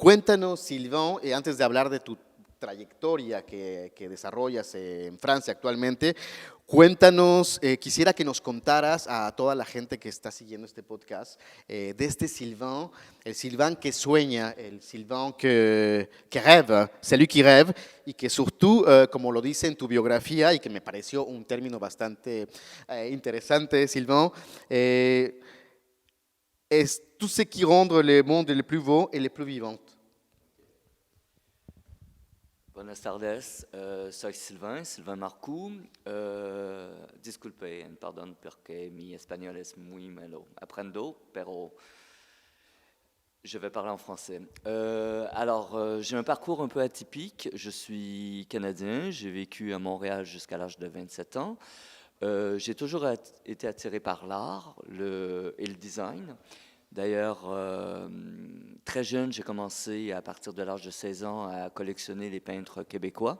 Cuéntanos, Sylvain, antes de hablar de tu trayectoria que desarrollas en Francia actualmente, cuéntanos, quisiera que nos contaras a toda la gente que está siguiendo este podcast de este Sylvain, el Sylvain que sueña, el Sylvain que rêve, celui qui rêve, y que surtout, como lo dice en tu biografía, y que me pareció un término bastante interesante, Sylvain, es tout ce qui rend le monde le plus beau et le plus vivant. Buenas tardes, soy Sylvain Marcou. Disculpe, perdón porque mi espagnol es muy malo. Aprendo, pero je vais parler en français. J'ai un parcours un peu atypique. Je suis canadien, j'ai vécu à Montréal jusqu'à l'âge de 27 ans. J'ai toujours été attiré par l'art et le design. D'ailleurs, très jeune, j'ai commencé à partir de l'âge de 16 ans à collectionner les peintres québécois.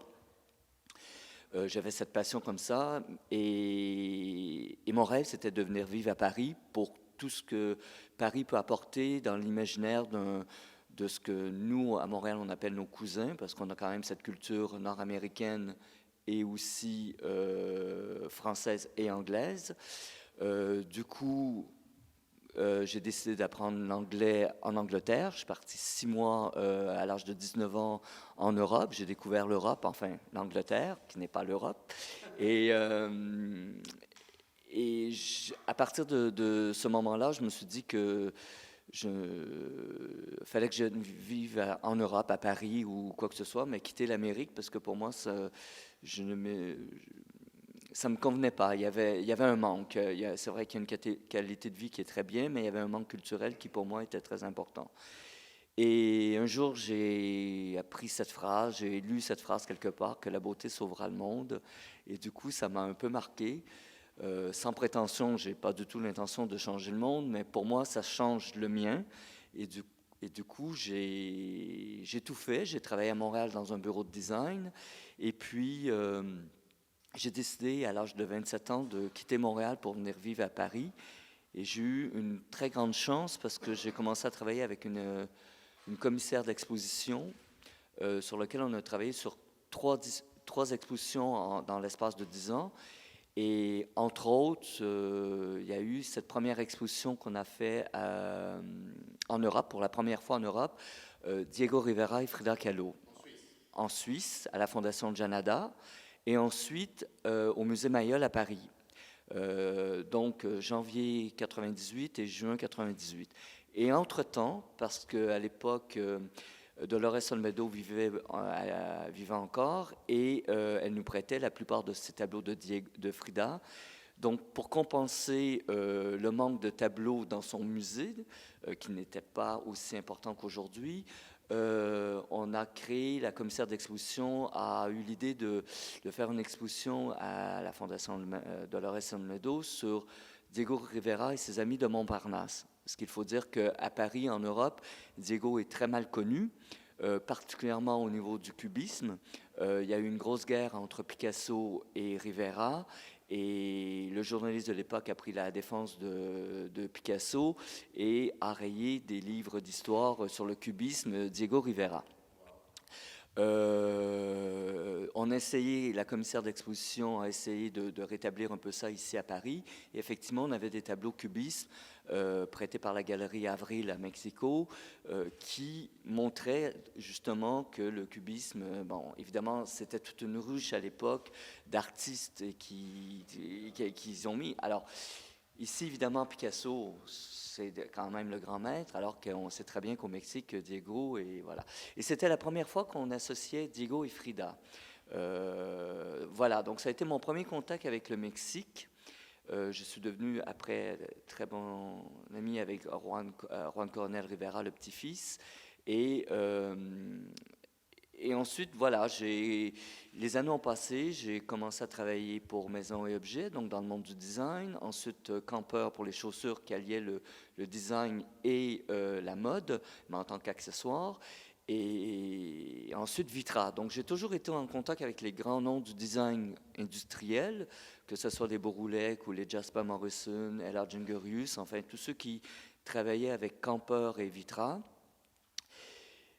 J'avais cette passion comme ça et mon rêve, c'était de venir vivre à Paris pour tout ce que Paris peut apporter dans l'imaginaire de ce que nous, à Montréal, on appelle nos cousins, parce qu'on a quand même cette culture nord-américaine et aussi française et anglaise. Du coup, j'ai décidé d'apprendre l'anglais en Angleterre. Je suis parti 6 mois à l'âge de 19 ans en Europe. J'ai découvert l'Europe, enfin l'Angleterre, qui n'est pas l'Europe. À partir de ce moment-là, je me suis dit que fallait que je vive en Europe, à Paris ou quoi que ce soit, mais quitter l'Amérique parce que pour moi, ça me convenait pas. Il y avait un manque. C'est vrai qu'il y a une qualité de vie qui est très bien, mais il y avait un manque culturel qui pour moi était très important. Et un jour, j'ai appris cette phrase, j'ai lu cette phrase quelque part, que la beauté sauvera le monde. Et du coup, ça m'a un peu marqué. Sans prétention, j'ai pas du tout l'intention de changer le monde, mais pour moi, ça change le mien. Et du coup, j'ai tout fait. J'ai travaillé à Montréal dans un bureau de design. Et puis, j'ai décidé à l'âge de 27 ans de quitter Montréal pour venir vivre à Paris. Et j'ai eu une très grande chance parce que j'ai commencé à travailler avec une commissaire d'exposition sur laquelle on a travaillé sur trois expositions dans l'espace de 10 ans. Et entre autres, il y a eu cette première exposition qu'on a fait en Europe, pour la première fois en Europe, Diego Rivera et Frida Kahlo. En Suisse, à la Fondation Janada, et ensuite au Musée Mayol à Paris. Donc janvier 98 et juin 98. Et entre-temps, parce qu'à l'époque, Dolores Olmedo vivait encore et elle nous prêtait la plupart de ses tableaux de Frida. Donc, pour compenser le manque de tableaux dans son musée, qui n'était pas aussi important qu'aujourd'hui, on a créé, la commissaire d'exposition a eu l'idée de faire une exposition à la Fondation Dolores Olmedo sur Diego Rivera et ses amis de Montparnasse. Parce qu'il faut dire qu'à Paris, en Europe, Diego est très mal connu, particulièrement au niveau du cubisme. Il y a eu une grosse guerre entre Picasso et Rivera, et le journaliste de l'époque a pris la défense de Picasso et a rayé des livres d'histoire sur le cubisme Diego Rivera. On a essayé, la commissaire d'exposition a essayé de rétablir un peu ça ici à Paris. Et effectivement, on avait des tableaux cubisme prêtés par la galerie Avril à Mexico qui montraient justement que le cubisme, bon, évidemment, c'était toute une ruche à l'époque d'artistes qui ont mis. Alors, ici, évidemment, Picasso, c'est quand même le grand maître, alors qu'on sait très bien qu'au Mexique, Diego, et voilà. Et c'était la première fois qu'on associait Diego et Frida. Voilà, donc ça a été mon premier contact avec le Mexique. Je suis devenu, après, très bon ami avec Juan Coronel Rivera, le petit-fils. Et ensuite, voilà, les années ont passé, j'ai commencé à travailler pour Maison et Objets, donc dans le monde du design. Ensuite, Campeur pour les chaussures qui alliait le design et la mode, mais en tant qu'accessoire. Et ensuite, Vitra. Donc, j'ai toujours été en contact avec les grands noms du design industriel, que ce soit les Borulec ou les Jasper Morrison, Ella Jungerius, enfin, tous ceux qui travaillaient avec Campeur et Vitra.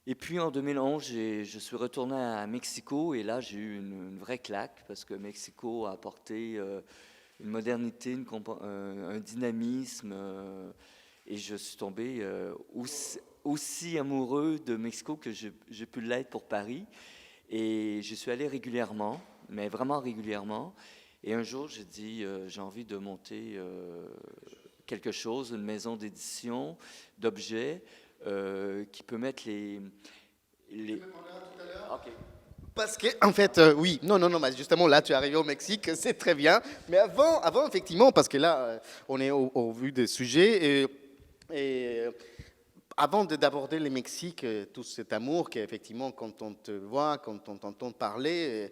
Et puis en 2011, je suis retourné à Mexico et là j'ai eu une vraie claque parce que Mexico a apporté une modernité, un dynamisme et je suis tombé aussi amoureux de Mexico que j'ai pu l'être pour Paris. Et je suis allé régulièrement, mais vraiment régulièrement. Et un jour, j'ai dit, j'ai envie de monter quelque chose, une maison d'édition d'objets qui peut mettre les... Ok. Parce que, en fait, oui, non, mais justement, là, tu es arrivé au Mexique, c'est très bien. Mais avant, effectivement, parce que là, on est au vu des sujets, et avant d'aborder le Mexique, tout cet amour qu'effectivement, quand on te voit, quand on t'entend parler,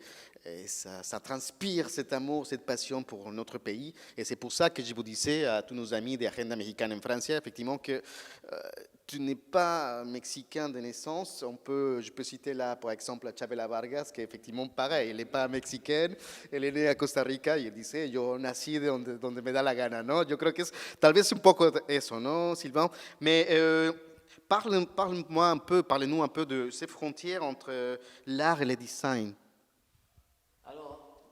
ça transpire cet amour, cette passion pour notre pays. Et c'est pour ça que je vous disais à tous nos amis d'Agenda Mexicana en France, effectivement, que tu n'es pas mexicain de naissance. Je peux citer là, par exemple, Chabela Vargas, qui est effectivement pareil. Elle n'est pas mexicaine, elle est née à Costa Rica y elle disait, yo nací de donde me da la gana, ¿no? Yo creo que es tal vez un poco eso, ¿no, Sylvain? Mais parlez-nous un peu de ces frontières entre l'art et le design. Alors,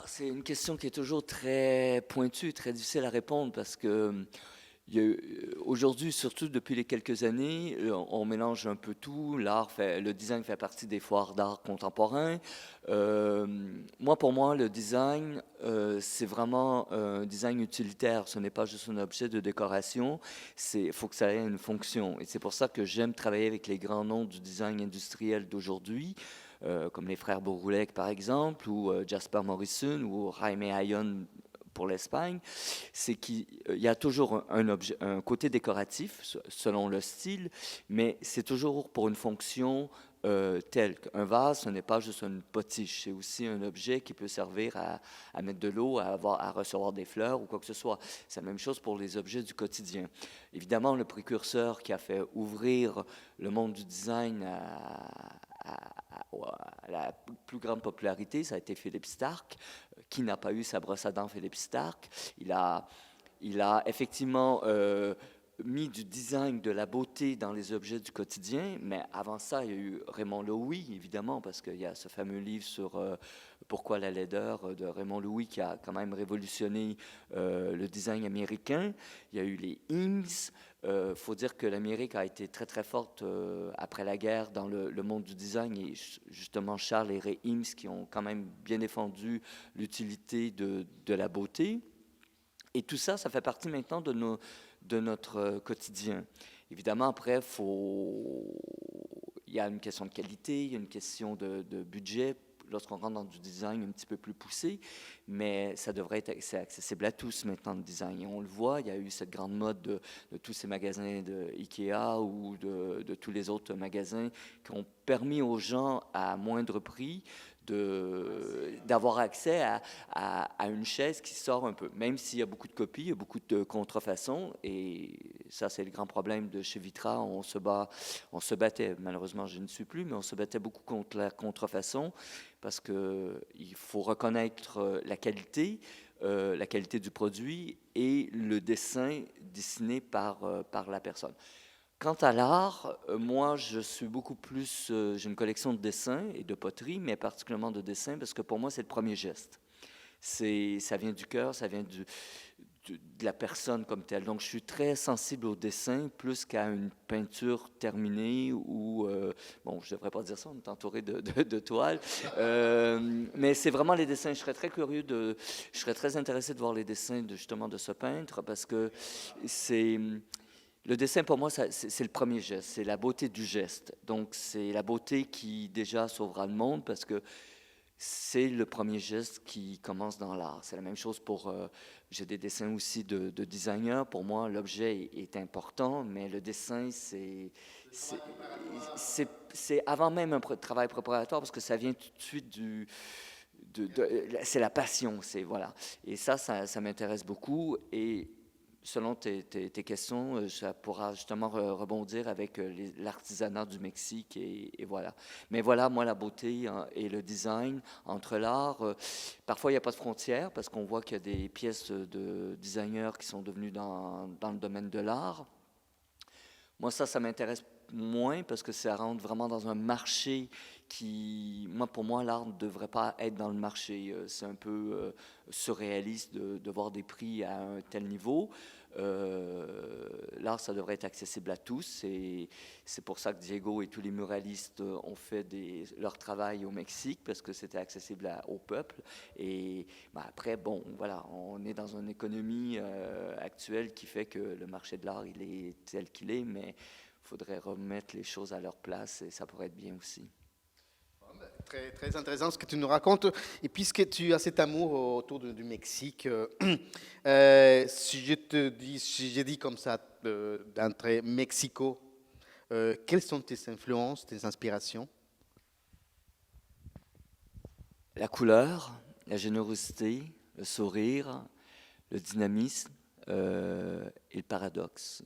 c'est une question qui est toujours très pointue, très difficile à répondre parce que aujourd'hui, surtout depuis les quelques années, on mélange un peu tout. Le design fait partie des foires d'art contemporain. Pour moi, le design, c'est vraiment un design utilitaire. Ce n'est pas juste un objet de décoration. Il faut que ça ait une fonction. Et c'est pour ça que j'aime travailler avec les grands noms du design industriel d'aujourd'hui. Comme les frères Bouroulec par exemple, ou Jasper Morrison, ou Jaime Ayon pour l'Espagne, c'est qu'il y a toujours un côté décoratif selon le style, mais c'est toujours pour une fonction telle qu'un vase, ce n'est pas juste une potiche, c'est aussi un objet qui peut servir à mettre de l'eau, à recevoir des fleurs ou quoi que ce soit. C'est la même chose pour les objets du quotidien. Évidemment, le précurseur qui a fait ouvrir le monde du design à la plus grande popularité, ça a été Philippe Starck. Qui n'a pas eu sa brosse à dents, Philippe Starck? Il a effectivement mis du design, de la beauté dans les objets du quotidien, mais avant ça, il y a eu Raymond Loewy, évidemment, parce qu'il y a ce fameux livre sur Pourquoi la laideur de Raymond Loewy qui a quand même révolutionné le design américain. Il y a eu les Eames. Faut dire que l'Amérique a été très très forte après la guerre dans le monde du design et justement Charles et Ray Eames qui ont quand même bien défendu l'utilité de la beauté. Et tout ça, ça fait partie maintenant de notre quotidien. Évidemment, après, il y a une question de qualité, il y a une question de budget lorsqu'on rentre dans du design un petit peu plus poussé, mais ça devrait être accessible à tous maintenant, le design. Et on le voit, il y a eu cette grande mode de tous ces magasins de Ikea ou de tous les autres magasins qui ont permis aux gens à moindre prix d'avoir accès à une chaise qui sort un peu. Même s'il y a beaucoup de copies, il y a beaucoup de contrefaçons, et ça, c'est le grand problème de chez Vitra. On se battait, malheureusement, je ne suis plus, mais on se battait beaucoup contre la contrefaçon parce qu'il faut reconnaître la qualité du produit et le dessin dessiné par la personne. Quant à l'art, moi, je suis beaucoup plus... j'ai une collection de dessins et de poterie, mais particulièrement de dessins, parce que pour moi, c'est le premier geste. Ça vient du cœur, ça vient de la personne comme telle. Donc, je suis très sensible au dessin, plus qu'à une peinture terminée ou... bon, je ne devrais pas dire ça, on est entouré de toiles. Mais c'est vraiment les dessins. Je serais très curieux je serais très intéressé de voir les dessins justement de ce peintre, parce que c'est... Le dessin, pour moi, c'est le premier geste, c'est la beauté du geste. Donc, c'est la beauté qui, déjà, sauvera le monde, parce que c'est le premier geste qui commence dans l'art. C'est la même chose pour... j'ai des dessins aussi de designers. Pour moi, l'objet est important, mais le dessin, c'est avant même un travail préparatoire, parce que ça vient tout de suite c'est la passion, voilà. Et ça m'intéresse beaucoup. Et selon tes questions, ça pourra justement rebondir avec l'artisanat du Mexique et voilà. Mais voilà, moi, la beauté et le design entre l'art, parfois il n'y a pas de frontières parce qu'on voit qu'il y a des pièces de designers qui sont devenues dans le domaine de l'art. Moi, ça m'intéresse moins parce que ça rentre vraiment dans un marché qui, pour moi, l'art ne devrait pas être dans le marché. C'est un peu surréaliste de voir des prix à un tel niveau. L'art, ça devrait être accessible à tous et c'est pour ça que Diego et tous les muralistes ont fait leur travail au Mexique parce que c'était accessible au peuple. Et après, bon, voilà, on est dans une économie actuelle qui fait que le marché de l'art, il est tel qu'il est, mais il faudrait remettre les choses à leur place et ça pourrait être bien aussi. Très, très intéressant ce que tu nous racontes. Et puisque tu as cet amour autour du Mexique, si j'ai dit comme ça d'entrée Mexico, quelles sont tes influences, tes inspirations? La couleur, la générosité, le sourire, le dynamisme et le paradoxe.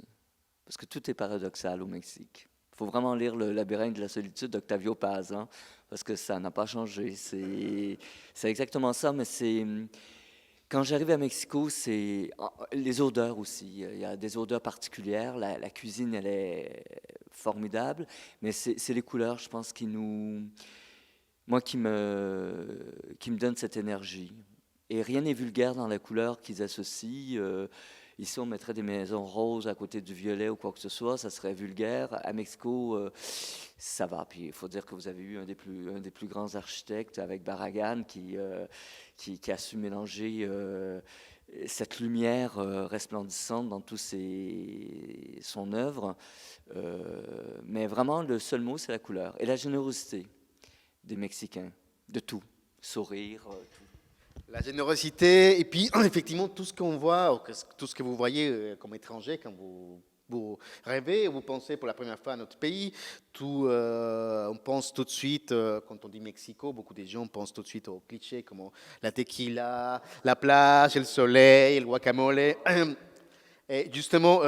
Parce que tout est paradoxal au Mexique. Il faut vraiment lire Le labyrinthe de la solitude d'Octavio Paz, hein, parce que ça n'a pas changé. C'est exactement ça, mais quand j'arrive à Mexico, c'est les odeurs aussi. Il y a des odeurs particulières. La cuisine, elle est formidable, mais c'est les couleurs, je pense, qui me donne cette énergie. Et rien n'est vulgaire dans la couleur qu'ils associent. Ici, on mettrait des maisons roses à côté du violet ou quoi que ce soit, ça serait vulgaire. À Mexico, ça va. Puis il faut dire que vous avez eu un des plus grands architectes avec Barragan qui a su mélanger cette lumière resplendissante dans son œuvre. Mais vraiment, le seul mot, c'est la couleur. Et la générosité des Mexicains, de tout. Sourire, tout. La générosité, et puis effectivement tout ce qu'on voit, ou tout ce que vous voyez comme étranger quand vous rêvez, vous pensez pour la première fois à notre pays, on pense tout de suite, quand on dit Mexico, beaucoup de gens pensent tout de suite aux clichés comme la tequila, la plage, le soleil, le guacamole. Et justement,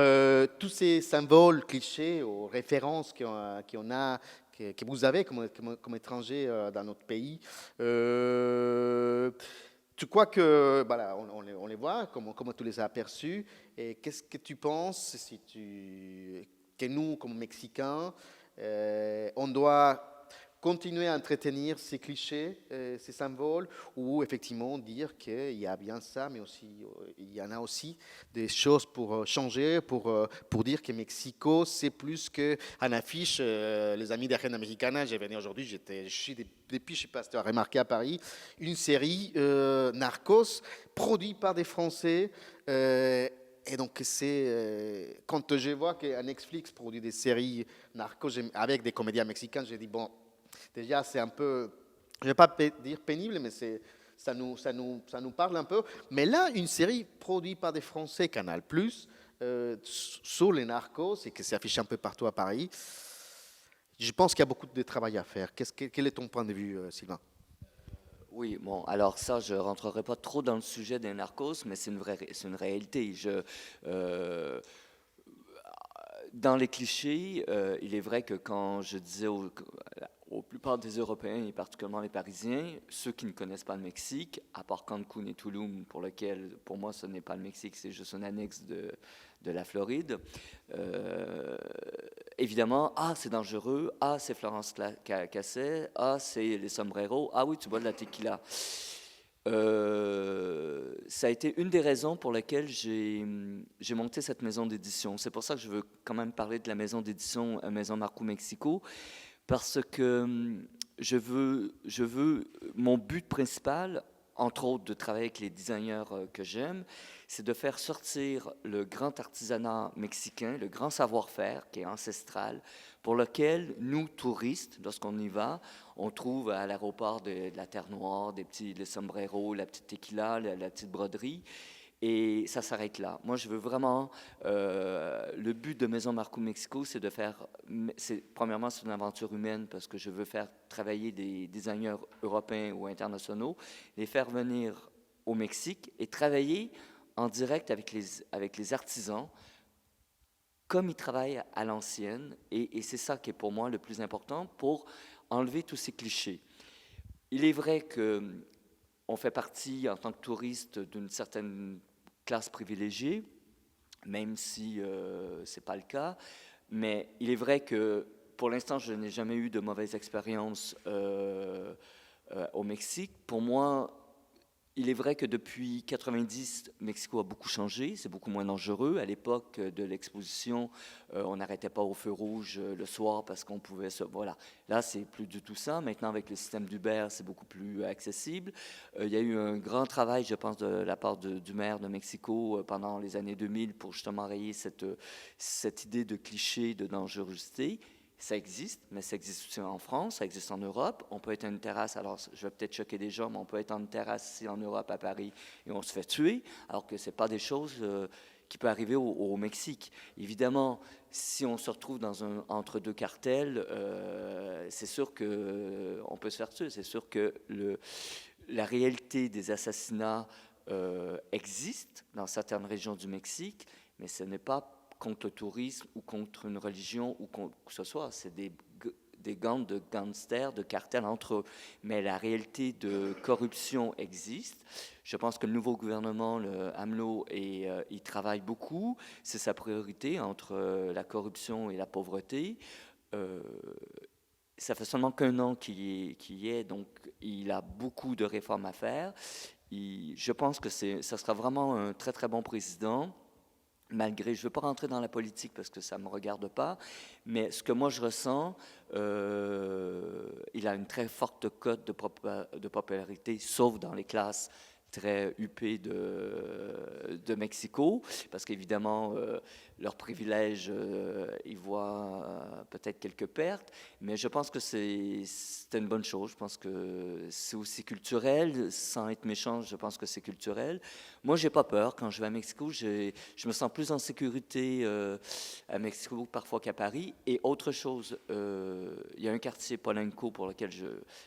tous ces symboles, clichés, ou références que vous avez comme étranger dans notre pays, tu crois que, voilà, on les voit, comment tu les as aperçus, et qu'est-ce que tu penses que nous, comme Mexicains, on doit continuer à entretenir ces clichés, ces symboles, ou effectivement dire qu'il y a bien ça, mais aussi il y en a aussi des choses pour changer, pour dire que Mexico, c'est plus qu'un affiche. Les amis d'Agenda Mexicana, j'ai venu aujourd'hui, depuis, je ne sais pas si tu as remarqué à Paris, une série Narcos, produite par des Français. Et donc, quand je vois que Netflix produit des séries Narcos avec des comédiens mexicains, j'ai dit, bon, déjà, c'est un peu, je ne vais pas dire pénible, mais ça nous parle un peu. Mais là, une série produite par des Français, Canal+, sur les narcos, et qui s'affiche un peu partout à Paris, je pense qu'il y a beaucoup de travail à faire. Quel est ton point de vue, Sylvain? Oui, bon, alors ça, je ne rentrerai pas trop dans le sujet des narcos, mais c'est une réalité. Dans les clichés, il est vrai que quand je disais aux plupart des Européens, et particulièrement les Parisiens, ceux qui ne connaissent pas le Mexique, à part Cancun et Tulum, pour lequel, pour moi, ce n'est pas le Mexique, c'est juste un annexe de la Floride, évidemment, c'est dangereux, c'est Florence Cassel, c'est les sombreros, oui, tu bois de la tequila. Ça a été une des raisons pour lesquelles j'ai monté cette maison d'édition. C'est pour ça que je veux quand même parler de la maison d'édition Maison Marco Mexico, parce que mon but principal, entre autres de travailler avec les designers que j'aime, c'est de faire sortir le grand artisanat mexicain, le grand savoir-faire qui est ancestral, pour lequel nous, touristes, lorsqu'on y va, on trouve à l'aéroport de la Terre Noire les sombreros, la petite tequila, la petite broderie. Et ça s'arrête là. Moi, je veux vraiment... le but de Maison Marco Mexico, c'est de faire... Premièrement, c'est une aventure humaine parce que je veux faire travailler des designers européens ou internationaux, les faire venir au Mexique et travailler en direct avec les artisans comme ils travaillent à l'ancienne. Et c'est ça qui est pour moi le plus important pour enlever tous ces clichés. Il est vrai qu'on fait partie, en tant que touriste, d'une certaine classe privilégiée, même si ce n'est pas le cas. Mais il est vrai que pour l'instant, je n'ai jamais eu de mauvaise expérience au Mexique. Pour moi, il est vrai que depuis 90, Mexico a beaucoup changé, c'est beaucoup moins dangereux. À l'époque de l'exposition, on n'arrêtait pas au feu rouge le soir parce qu'on pouvait se... Voilà. Là, c'est plus du tout ça. Maintenant, avec le système d'Uber, c'est beaucoup plus accessible. Il y a eu un grand travail, je pense, de la part du maire de Mexico pendant les années 2000 pour justement rayer cette idée de cliché de dangerosité. Ça existe, mais ça existe aussi en France, ça existe en Europe. On peut être à une terrasse, alors je vais peut-être choquer des gens, mais on peut être en terrasse ici en Europe, à Paris, et on se fait tuer, alors que ce n'est pas des choses qui peuvent arriver au Mexique. Évidemment, si on se retrouve entre deux cartels, c'est sûr qu'on peut se faire tuer. C'est sûr que la réalité des assassinats existe dans certaines régions du Mexique, mais ce n'est pas contre le tourisme ou contre une religion ou contre quoi que ce soit. C'est des gangs de gangsters, de cartels entre eux. Mais la réalité de corruption existe. Je pense que le nouveau gouvernement, le AMLO, il travaille beaucoup. C'est sa priorité entre la corruption et la pauvreté. Ça fait seulement qu'un an qu'il y est, donc il a beaucoup de réformes à faire. Je pense que ça sera vraiment un très, très bon président. Malgré, je ne veux pas rentrer dans la politique parce que ça ne me regarde pas, mais ce que moi je ressens, il a une très forte cote de popularité, sauf dans les classes très huppées de Mexico, parce qu'évidemment, leurs privilèges, ils voient peut-être quelques pertes, mais je pense que c'est une bonne chose. Je pense que c'est aussi culturel, sans être méchant, je pense que c'est culturel. Moi, j'ai pas peur. Quand je vais à Mexico, je me sens plus en sécurité à Mexico parfois qu'à Paris. Et autre chose, il y a un quartier Polanco pour lequel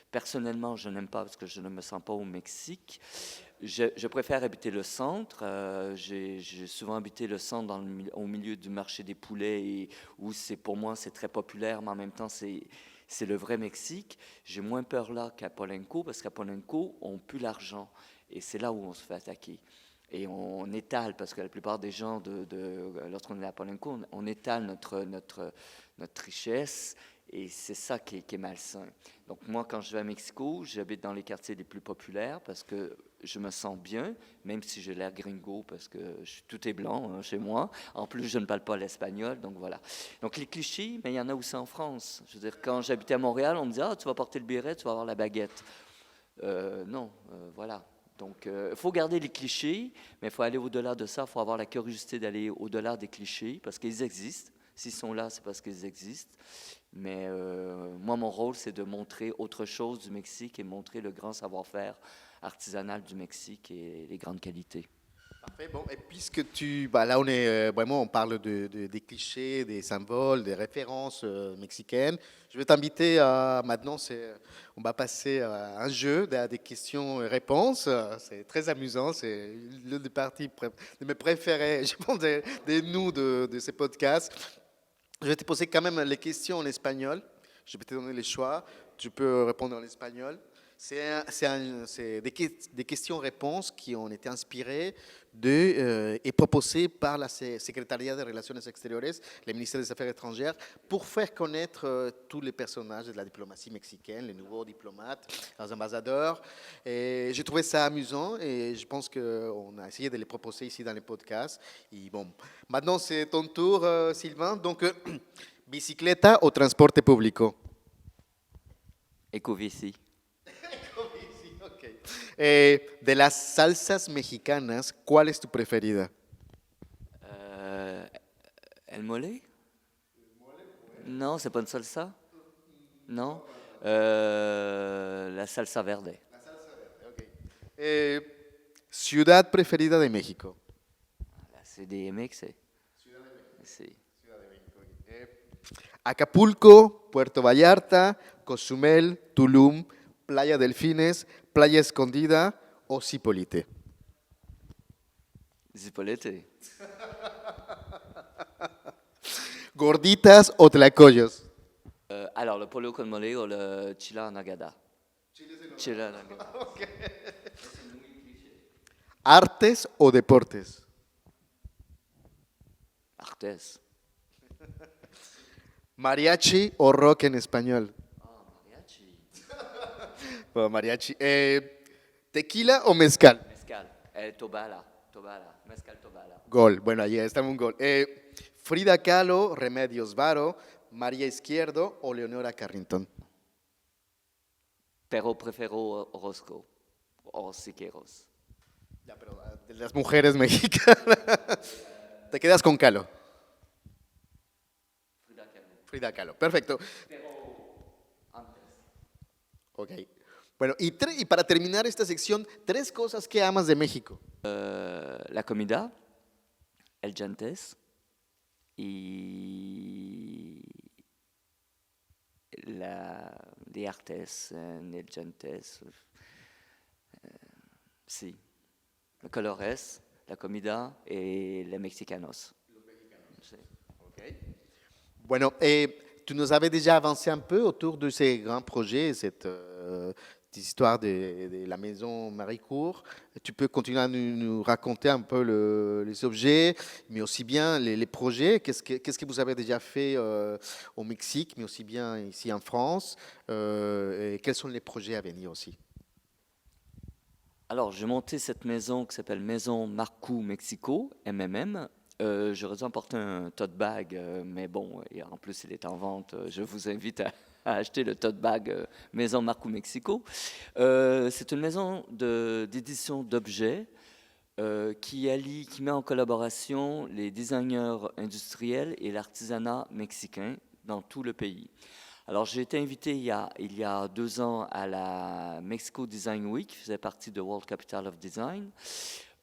personnellement, je n'aime pas parce que je ne me sens pas au Mexique. Je préfère habiter le centre. J'ai souvent habité le centre au milieu du marché des poulets et où pour moi c'est très populaire, mais en même temps c'est le vrai Mexique. J'ai moins peur là qu'à Polanco parce qu'à Polanco on pue l'argent et c'est là où on se fait attaquer. Et on étale, parce que la plupart des gens, lorsqu'on est à Polanco, on étale notre richesse, et c'est ça qui est malsain. Donc moi, quand je vais à Mexico, j'habite dans les quartiers les plus populaires, parce que je me sens bien, même si j'ai l'air gringo, parce que tout est blanc chez moi. En plus, je ne parle pas l'espagnol, donc voilà. Donc les clichés, mais il y en a aussi en France. Je veux dire, quand j'habitais à Montréal, on me disait « Ah, tu vas porter le béret, tu vas avoir la baguette. » Non, voilà. Donc, il faut garder les clichés, mais il faut aller au-delà de ça. Il faut avoir la curiosité d'aller au-delà des clichés, parce qu'ils existent. S'ils sont là, c'est parce qu'ils existent. Mais moi, mon rôle, c'est de montrer autre chose du Mexique et montrer le grand savoir-faire artisanal du Mexique et les grandes qualités. Parfait. Bon, et puisque là on est vraiment, on parle des clichés, des symboles, des références mexicaines. Je vais t'inviter à maintenant, on va passer à un jeu, à des questions-réponses. C'est très amusant, c'est l'une des parties de mes préférées, je pense, de ces podcasts. Je vais te poser quand même les questions en espagnol. Je vais te donner les choix. Tu peux répondre en espagnol. C'est des questions-réponses qui ont été inspirées et proposées par la Secretaría de Relaciones Exteriores, le ministère des Affaires étrangères, pour faire connaître tous les personnages de la diplomatie mexicaine, les nouveaux diplomates, les ambassadeurs. Et j'ai trouvé ça amusant et je pense qu'on a essayé de les proposer ici dans les podcasts. Et bon, maintenant c'est ton tour, Sylvain. Donc, bicicleta o transporte público? Ecovici. De las salsas mexicanas, ¿cuál es tu preferida? El mole? Non, c'est pas une salsa? Non? La salsa verde. La salsa verde, ok. Ciudad preferida de México. La CDMX. Ciudad de México. Sí. Ciudad de México. Acapulco, Puerto Vallarta, Cozumel, Tulum, Playa Delfines, Playa Escondida o Zipolite. Zipolite. Gorditas o tlacoyos. Alors, le pollo con mole ou le chila en nagada? Chila en nagada. Okay. Artes o deportes. Artes. ¿Mariachi o rock en español? Ah, mariachi. Bueno, mariachi. ¿Tequila o mezcal? Mezcal. Tobala. Tobala. Mezcal Tobala. Gol. Bueno, allí está un gol. Frida Kahlo, Remedios Varo, María Izquierdo o Leonora Carrington. Pero prefiero Orozco. O Siqueiros. Ya, pero de las mujeres mexicanas. Te quedas con Kahlo. Frida Kahlo. Frida Kahlo. Perfecto. Pero antes. Ok. Bueno, y para terminar esta sección, 3 cosas que amas de México. La comida, el gentes y les artes, el gentes. Sí. Los colores, la comida y les mexicanos. Sí. Ok. Bueno, tu nous avais déjà avancé un peu autour de ces grands projets, cette histoire de la maison Maricourt. Tu peux continuer à nous raconter un peu les objets, mais aussi bien les projets. Qu'est-ce que vous avez déjà fait au Mexique, mais aussi bien ici en France, et quels sont les projets à venir aussi? Alors, j'ai monté cette maison qui s'appelle Maison Marcou Mexico, MMM. J'aurais dû emporter un tote bag, mais bon, et en plus, il est en vente. Je vous invite à acheter le tote bag Maison Marcou Mexico. C'est une maison d'édition d'objets qui met en collaboration les designers industriels et l'artisanat mexicain dans tout le pays. Alors, j'ai été invité il y a 2 ans à la Mexico Design Week, qui faisait partie de World Capital of Design,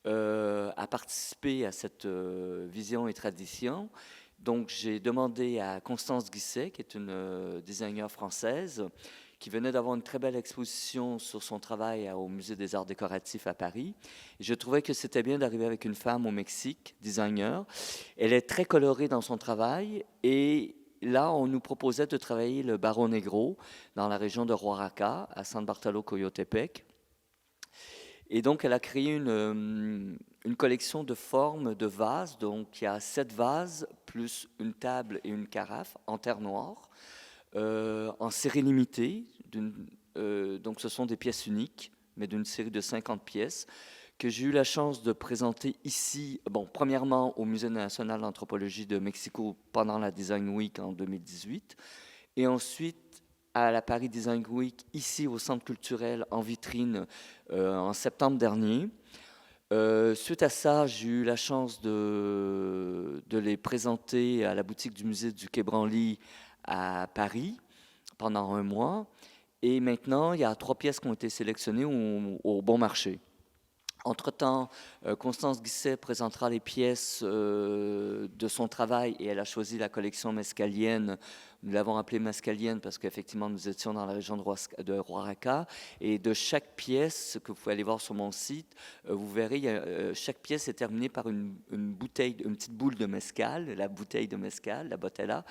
à participer à cette vision et tradition. Donc, j'ai demandé à Constance Guisset, qui est une designer française, qui venait d'avoir une très belle exposition sur son travail au Musée des Arts Décoratifs à Paris. Et je trouvais que c'était bien d'arriver avec une femme au Mexique, designer. Elle est très colorée dans son travail et là, on nous proposait de travailler le Barro Negro dans la région de Oaxaca, à San Bartolo Coyotepec. Et donc, elle a créé une collection de formes de vases. Donc, il y a 7 vases, plus une table et une carafe en terre noire, en série limitée. Donc, ce sont des pièces uniques, mais d'une série de 50 pièces, que j'ai eu la chance de présenter ici, premièrement au Musée national d'anthropologie de Mexico pendant la Design Week en 2018, et ensuite à la Paris Design Week, ici au Centre culturel en vitrine en septembre dernier. Suite à ça, j'ai eu la chance de les présenter à la boutique du musée du Quai Branly à Paris pendant 1 mois. Et maintenant, il y a 3 pièces qui ont été sélectionnées au bon marché. Entre-temps, Constance Guisset présentera les pièces de son travail et elle a choisi la collection mescalienne. Nous l'avons appelée mescalienne parce qu'effectivement, nous étions dans la région de Oaxaca. Et de chaque pièce, que vous pouvez aller voir sur mon site, vous verrez, chaque pièce est terminée par une bouteille, une petite boule de mescal, la bouteille de mescal, la botella,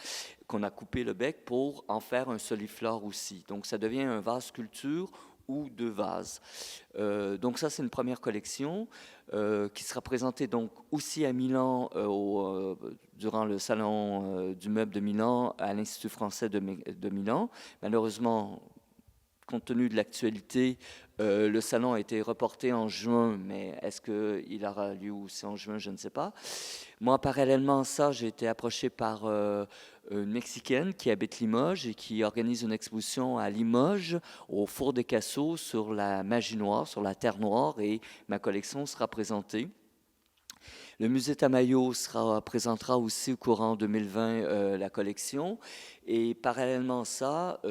qu'on a coupé le bec pour en faire un soliflore aussi. Donc, ça devient un vase sculpture ou 2 vases. Donc ça, c'est une première collection qui sera présentée donc aussi à Milan durant le salon du meuble de Milan à l'Institut français de Milan. Malheureusement, compte tenu de l'actualité, le salon a été reporté en juin, mais est-ce qu'il aura lieu aussi en juin? Je ne sais pas. Moi, parallèlement à ça, j'ai été approché par une Mexicaine qui habite Limoges et qui organise une exposition à Limoges, au Four des Cassos, sur la magie noire, sur la terre noire, et ma collection sera présentée. Le musée Tamayo présentera aussi au courant 2020 la collection. Et parallèlement à ça,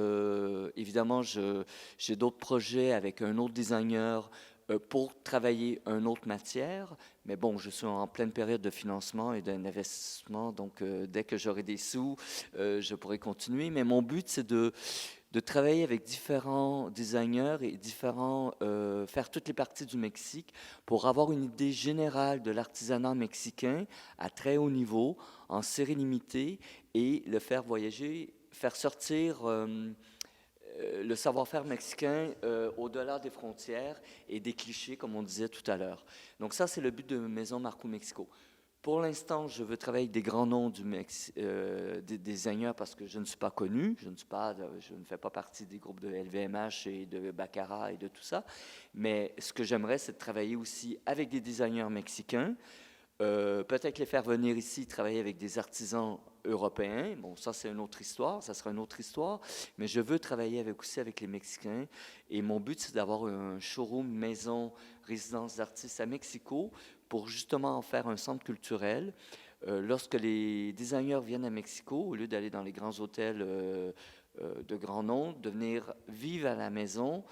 évidemment, j'ai d'autres projets avec un autre designer pour travailler une autre matière. Mais bon, je suis en pleine période de financement et d'investissement, donc dès que j'aurai des sous, je pourrai continuer. Mais mon but, c'est de travailler avec différents designers et faire toutes les parties du Mexique pour avoir une idée générale de l'artisanat mexicain à très haut niveau, en série limitée, et le faire voyager, faire sortir le savoir-faire mexicain au-delà des frontières et des clichés, comme on disait tout à l'heure. Donc ça, c'est le but de Maison Marcou Mexico. Pour l'instant, je veux travailler avec des grands noms des designers parce que je ne suis pas connu, je ne fais pas partie des groupes de LVMH et de Baccarat et de tout ça. Mais ce que j'aimerais, c'est de travailler aussi avec des designers mexicains, peut-être les faire venir ici travailler avec des artisans européens. Bon, ça c'est une autre histoire, ça sera une autre histoire. Mais je veux travailler aussi avec les Mexicains. Et mon but, c'est d'avoir un showroom maison résidence d'artistes à Mexico pour justement en faire un centre culturel. Lorsque les designers viennent à Mexico, au lieu d'aller dans les grands hôtels de grand nom, de venir vivre à la maison,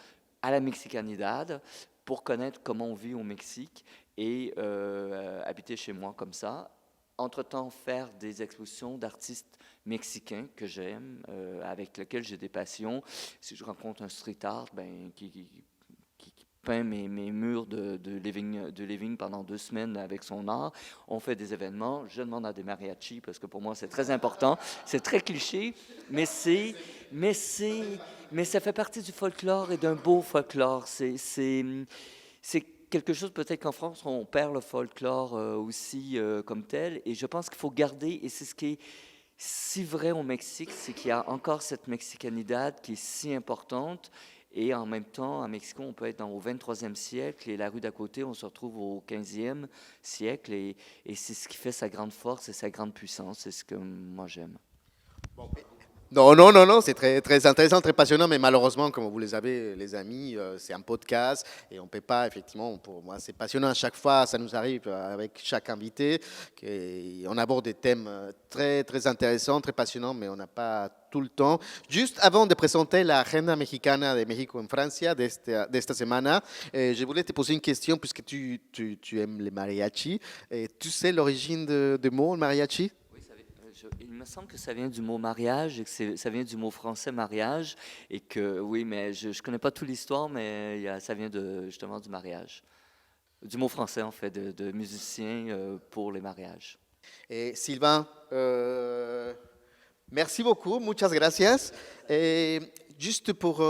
à la Mexicanidad, pour connaître comment on vit au Mexique et habiter chez moi comme ça. Entre-temps, faire des expositions d'artistes mexicains que j'aime, avec lesquels j'ai des passions. Si je rencontre un street art qui peint mes murs de living pendant 2 semaines avec son art. On fait des événements. Je demande à des mariachis parce que pour moi, c'est très important. C'est très cliché, mais ça fait partie du folklore et d'un beau folklore. C'est quelque chose, peut-être qu'en France, on perd le folklore aussi comme tel. Et je pense qu'il faut garder, et c'est ce qui est si vrai au Mexique, c'est qu'il y a encore cette mexicanidad qui est si importante. Et en même temps, à Mexico, on peut être au 23e siècle et la rue d'à côté, on se retrouve au 15e siècle. Et c'est ce qui fait sa grande force et sa grande puissance. C'est ce que moi j'aime. Bon, non, non, non, non, c'est très, très intéressant, très passionnant, mais malheureusement, comme vous le savez, les amis, c'est un podcast et on ne peut pas, effectivement, pour moi, c'est passionnant à chaque fois, ça nous arrive avec chaque invité, on aborde des thèmes très, très intéressants, très passionnants, mais on n'a pas tout le temps. Juste avant de présenter la Agenda Mexicana de México en Francia de esta semana, je voulais te poser une question, puisque tu aimes les mariachis. Tu sais l'origine du mot mariachi? Il me semble que ça vient du mot mariage et que ça vient du mot français mariage et que oui, mais je ne connais pas toute l'histoire, mais ça vient justement du mariage, du mot français en fait, de musicien pour les mariages. Et Sylvain, merci beaucoup, muchas gracias. Et juste pour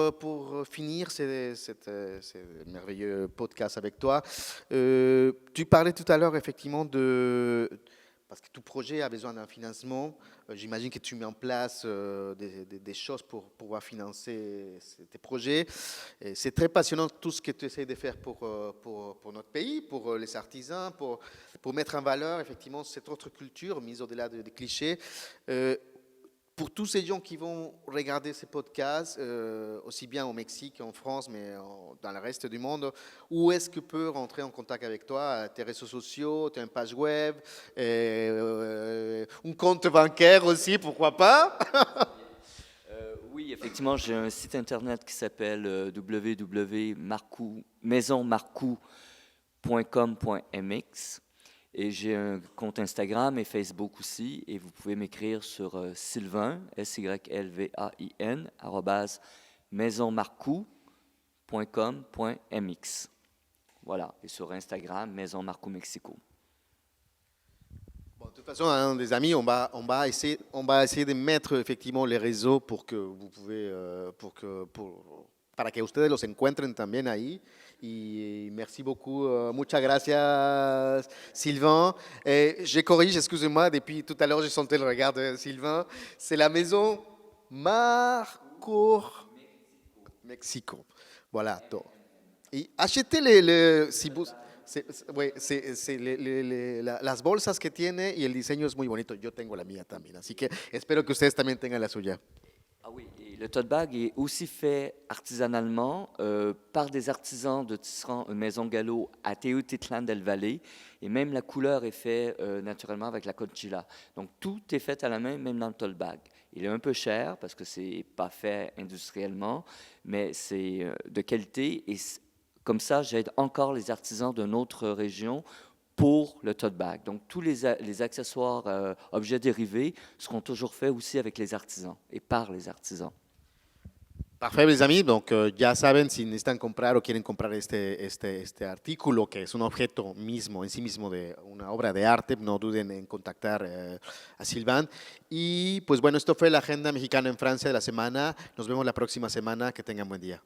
finir ce merveilleux podcast avec toi, tu parlais tout à l'heure effectivement parce que tout projet a besoin d'un financement. J'imagine que tu mets en place des choses pour pouvoir financer tes projets. C'est très passionnant tout ce que tu essaies de faire pour notre pays, pour les artisans, pour mettre en valeur effectivement cette autre culture, mise au-delà des clichés. Pour tous ces gens qui vont regarder ces podcasts, aussi bien au Mexique qu'en France, mais dans le reste du monde, où est-ce que peut rentrer en contact avec toi? Tes réseaux sociaux, tu as une page web, un compte bancaire aussi, pourquoi pas? Oui, effectivement, j'ai un site internet qui s'appelle www.maisonmarcou.com.mx. Et j'ai un compte Instagram et Facebook aussi. Et vous pouvez m'écrire sur Sylvain, SYLVAIN, @maisonmarcou.com.mx. Voilà. Et sur Instagram, Maison Marcou Mexico. Bon, de toute façon, hein, les amis, on va essayer de mettre effectivement les réseaux pour que vous pouvez, para que ustedes los encuentren también ahí. Y merci beaucoup, muchas gracias Sylvain. Je corrige, excusez-moi, depuis tout à l'heure j'ai senti le regard de Sylvain. C'est la maison Marcour Mexico. Voilà. Donc. Y achetez si vous, las bolsas que tiene y el diseño es muy bonito. Yo tengo la mía también, así que espero que ustedes también tengan la suya. Ah oui, et le tote bag est aussi fait artisanalement par des artisans de tisserands Maison Gallo à Teotitlán del Valle. Et même la couleur est faite naturellement avec la conchilla. Donc tout est fait à la main, même dans le tote bag. Il est un peu cher parce que c'est pas fait industriellement, mais c'est de qualité. Et comme ça, j'aide encore les artisans d'une autre région pour le tote bag. Donc, tous les accessoires, objets dérivés seront toujours faits aussi avec les artisans et par les artisans. Parfait, mis amis. Donc, ya saben, si necesitan comprar o quieren comprar este artículo, que es un objeto mismo, en sí mismo de una obra de arte, no duden en contactar a Sylvain. Y, pues bueno, esto fue la Agenda Mexicana en Francia de la semana. Nos vemos la próxima semana. Que tengan buen día.